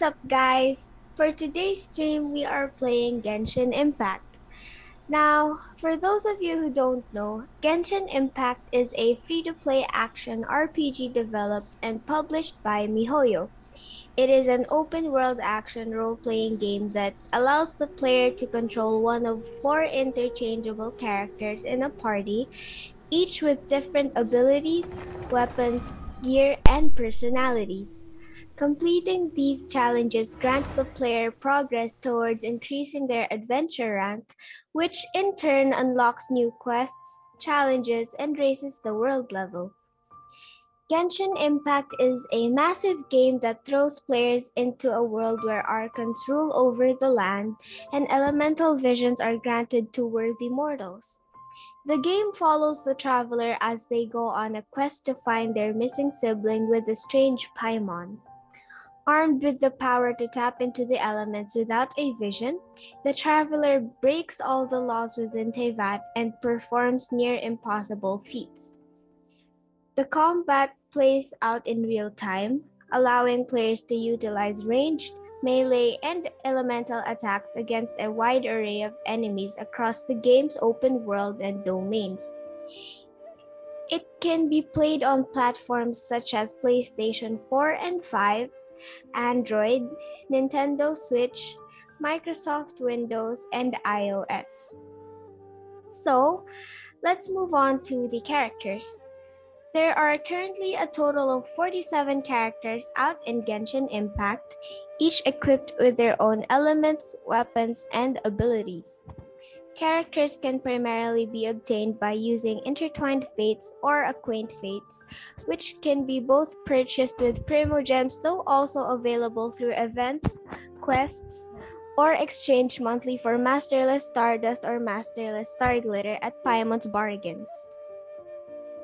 What's up, guys? For today's stream, we are playing Genshin Impact. Now, for those of you who don't know, Genshin Impact is a free-to-play action RPG developed and published by MiHoYo. It is an open-world action role-playing game that allows the player to control one of four interchangeable characters in a party, each with different abilities, weapons, gear, and personalities. Completing these challenges grants the player progress towards increasing their adventure rank, which in turn unlocks new quests, challenges, and raises the world level. Genshin Impact is a massive game that throws players into a world where archons rule over the land and elemental visions are granted to worthy mortals. The game follows the traveler as they go on a quest to find their missing sibling with a strange Paimon. Armed with the power to tap into the elements without a vision, the traveler breaks all the laws within Tevat and performs near impossible feats. The combat plays out in real time, allowing players to utilize ranged, melee, and elemental attacks against a wide array of enemies across the game's open world and domains. It can be played on platforms such as PlayStation 4 and 5, Android, Nintendo Switch, Microsoft Windows, and iOS. So, let's move on to the characters. There are currently a total of 47 characters out in Genshin Impact, each equipped with their own elements, weapons, and abilities. Characters can primarily be obtained by using intertwined fates or acquaint fates, which can be both purchased with primogems though also available through events, quests, or exchanged monthly for Masterless Stardust or Masterless Star Glitter at Paimon's Bargains.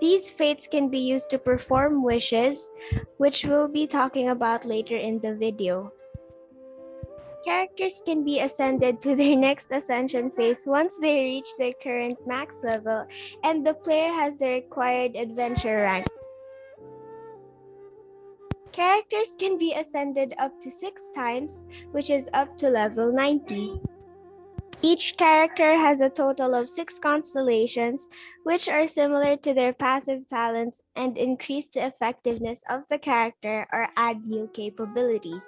These fates can be used to perform wishes, which we'll be talking about later in the video. Characters can be ascended to their next ascension phase once they reach their current max level and the player has the required adventure rank. Characters can be ascended up to 6 times, which is up to level 90. Each character has a total of 6 constellations, which are similar to their passive talents and increase the effectiveness of the character or add new capabilities.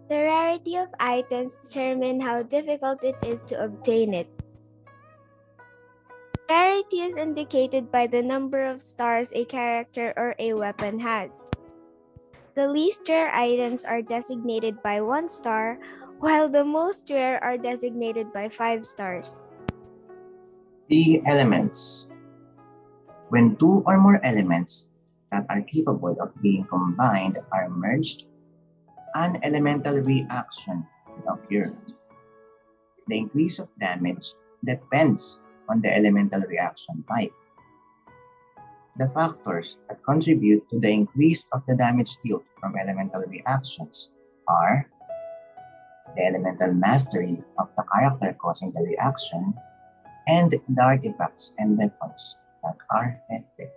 The rarity of items determine how difficult it is to obtain it. Rarity is indicated by the number of stars a character or a weapon has. The least rare items are designated by 1 star, while the most rare are designated by 5 stars. The elements. When two or more elements that are capable of being combined are merged, an elemental reaction will occur. The increase of damage depends on the elemental reaction type. The factors that contribute to the increase of the damage dealt from elemental reactions are the elemental mastery of the character causing the reaction and the artifacts and weapons that are affected.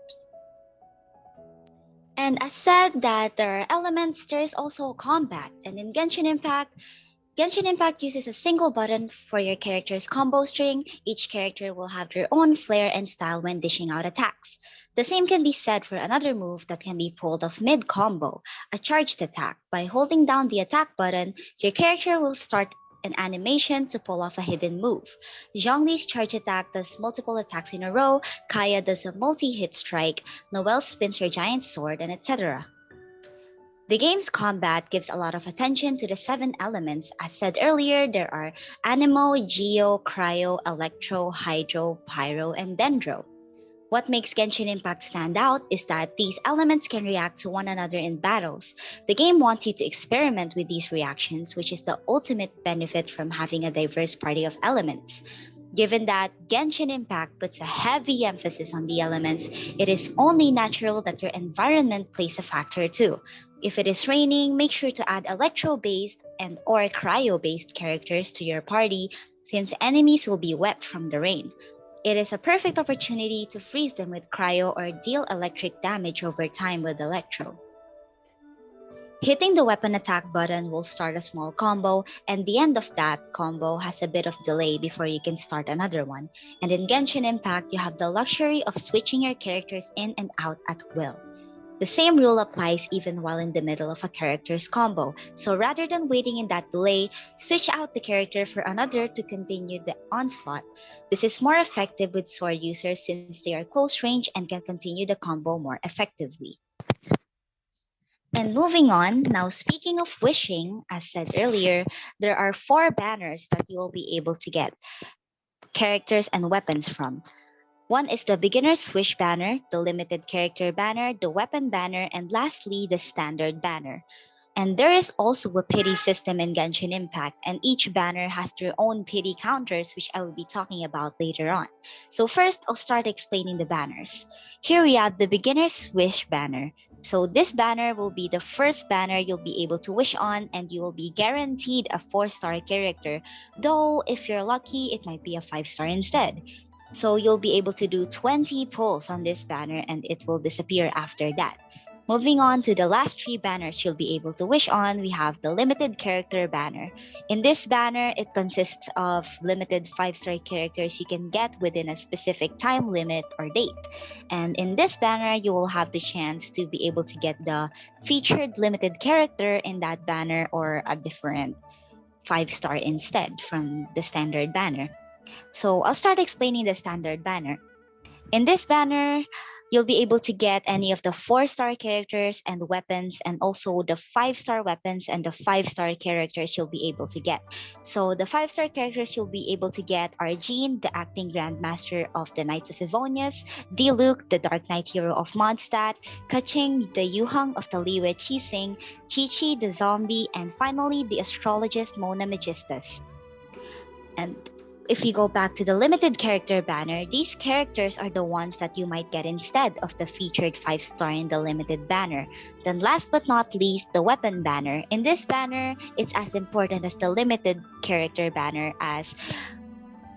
And as said that there are elements, there is also combat. And in Genshin Impact uses a single button for your character's combo string. Each character will have their own flair and style when dishing out attacks. The same can be said for another move that can be pulled off mid-combo, a charged attack. By holding down the attack button, your character will start an animation to pull off a hidden move. Zhongli's charge attack does multiple attacks in a row, Kaya does a multi-hit strike, Noelle spins her giant sword, and etc. The game's combat gives a lot of attention to the 7 elements. As said earlier, there are Anemo, Geo, Cryo, Electro, Hydro, Pyro, and Dendro. What makes Genshin Impact stand out is that these elements can react to one another in battles. The game wants you to experiment with these reactions, which is the ultimate benefit from having a diverse party of elements. Given that Genshin Impact puts a heavy emphasis on the elements, it is only natural that your environment plays a factor too. If it is raining, make sure to add electro-based and or cryo-based characters to your party since enemies will be wet from the rain. It is a perfect opportunity to freeze them with cryo or deal electric damage over time with electro. Hitting the weapon attack button will start a small combo, and the end of that combo has a bit of delay before you can start another one. And in Genshin Impact, you have the luxury of switching your characters in and out at will. The same rule applies even while in the middle of a character's combo, so rather than waiting in that delay, switch out the character for another to continue the onslaught. This is more effective with sword users since they are close range and can continue the combo more effectively. And moving on, now speaking of wishing, as said earlier, there are 4 banners that you will be able to get characters and weapons from. One is the beginner's wish banner, the limited character banner, the weapon banner, and lastly, the standard banner. And there is also a pity system in Genshin Impact, and each banner has their own pity counters, which I will be talking about later on. So, first, I'll start explaining the banners. Here we have the Beginner's Wish banner. So, this banner will be the first banner you'll be able to wish on, and you will be guaranteed a 4-star character, though, if you're lucky, it might be a 5-star instead. So, you'll be able to do 20 pulls on this banner, and it will disappear after that. Moving on to the last 3 banners you'll be able to wish on, we have the limited character banner. In this banner, it consists of limited 5-star characters you can get within a specific time limit or date. And in this banner, you will have the chance to be able to get the featured limited character in that banner or a different 5-star instead from the standard banner. So I'll start explaining the standard banner. In this banner, you'll be able to get any of the 4-star characters and weapons, and also the 5-star weapons and the 5-star characters you'll be able to get. So the 5-star characters you'll be able to get are Jean, the acting grandmaster of the Knights of Evonius, Diluc, the Dark Knight hero of Mondstadt, Kaching, the Yuhang of the Liyue Qixing, Chi-Chi, the zombie, and finally the astrologist Mona Megistus. And if you go back to the limited character banner, these characters are the ones that you might get instead of the featured 5-star in the limited banner. Then last but not least, the weapon banner. In this banner, it's as important as the limited character banner, as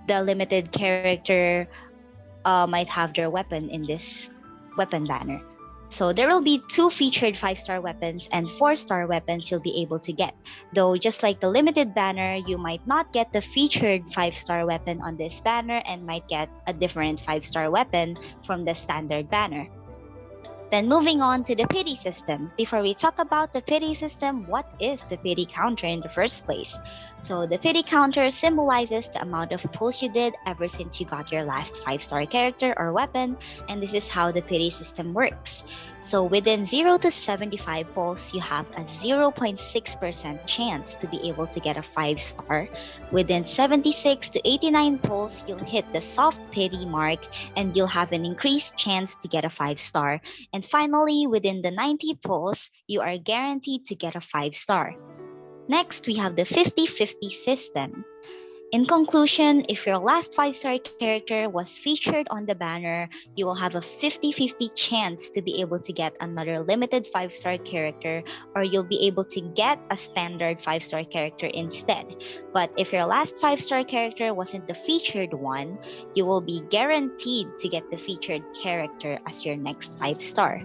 the limited character might have their weapon in this weapon banner. So there will be 2 featured 5-star weapons and 4-star weapons you'll be able to get. Though just like the limited banner, you might not get the featured 5-star weapon on this banner and might get a different 5-star weapon from the standard banner. Then moving on to the pity system. Before we talk about the pity system, what is the pity counter in the first place? So the pity counter symbolizes the amount of pulls you did ever since you got your last 5-star character or weapon, and this is how the pity system works. So within 0 to 75 pulls, you have a 0.6% chance to be able to get a 5-star. Within 76 to 89 pulls, you'll hit the soft pity mark and you'll have an increased chance to get a 5-star. And finally, within the 90 pulls, you are guaranteed to get a 5-star. Next, we have the 50-50 system. In conclusion, if your last 5-star character was featured on the banner, you will have a 50-50 chance to be able to get another limited 5-star character, or you'll be able to get a standard 5-star character instead. But if your last 5-star character wasn't the featured one, you will be guaranteed to get the featured character as your next 5-star.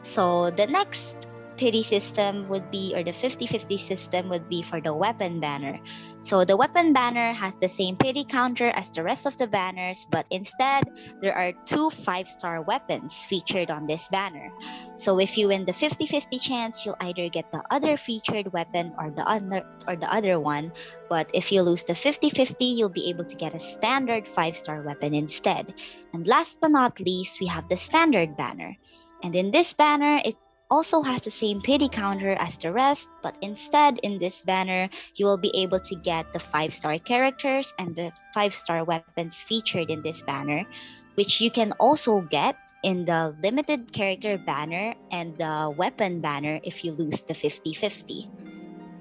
So the next pity system would be, or the 50-50 system would be for the weapon banner. So the weapon banner has the same pity counter as the rest of the banners, but instead there are 2 5-star weapons featured on this banner. So if you win the 50-50 chance, you'll either get the other featured weapon or the other one. But if you lose the 50-50, you'll be able to get a standard 5-star weapon instead. And last but not least, we have the standard banner. And in this banner, it also has the same pity counter as the rest, but instead in this banner, you will be able to get the 5-star characters and the 5-star weapons featured in this banner, which you can also get in the limited character banner and the weapon banner if you lose the 50-50.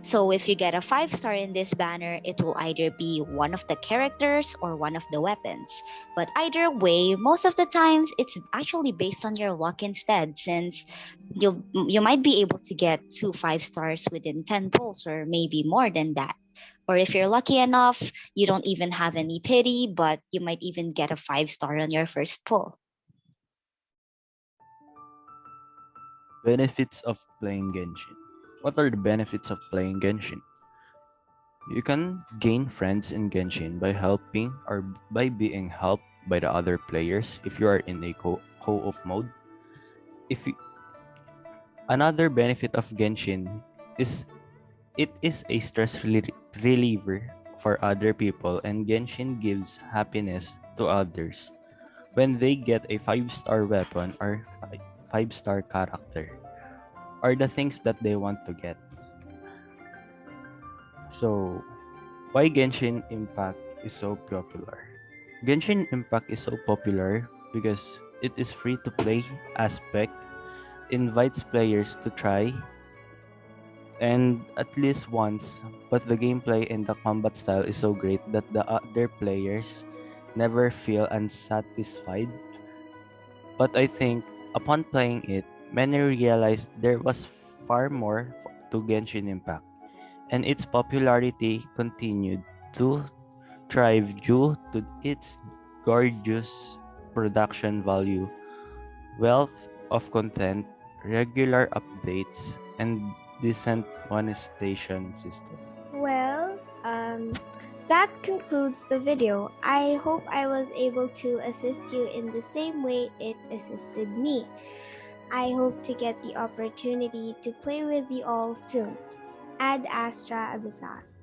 So if you get a 5-star in this banner, it will either be one of the characters or one of the weapons. But either way, most of the times it's actually based on your luck instead, since you might be able to get 2 5-stars within 10 pulls or maybe more than that. Or if you're lucky enough, you don't even have any pity, but you might even get a 5-star on your first pull. Benefits of playing Genshin. What are the benefits of playing Genshin? You can gain friends in Genshin by helping or by being helped by the other players if you are in a co-op mode. If you, Another benefit of Genshin is it is a reliever for other people, and Genshin gives happiness to others when they get a 5-star weapon or 5-star character or the things that they want to get. So, why Genshin Impact is so popular? Genshin Impact is so popular because it is free to play aspect, invites players to try and at least once, but the gameplay and the combat style is so great that the other players never feel unsatisfied. But I think upon playing it, many realized there was far more to Genshin Impact, and its popularity continued to thrive due to its gorgeous production value, wealth of content, regular updates, and decent monetization system. Well, that concludes the video. I hope I was able to assist you in the same way it assisted me. I hope to get the opportunity to play with you all soon. Ad Astra Abyssas.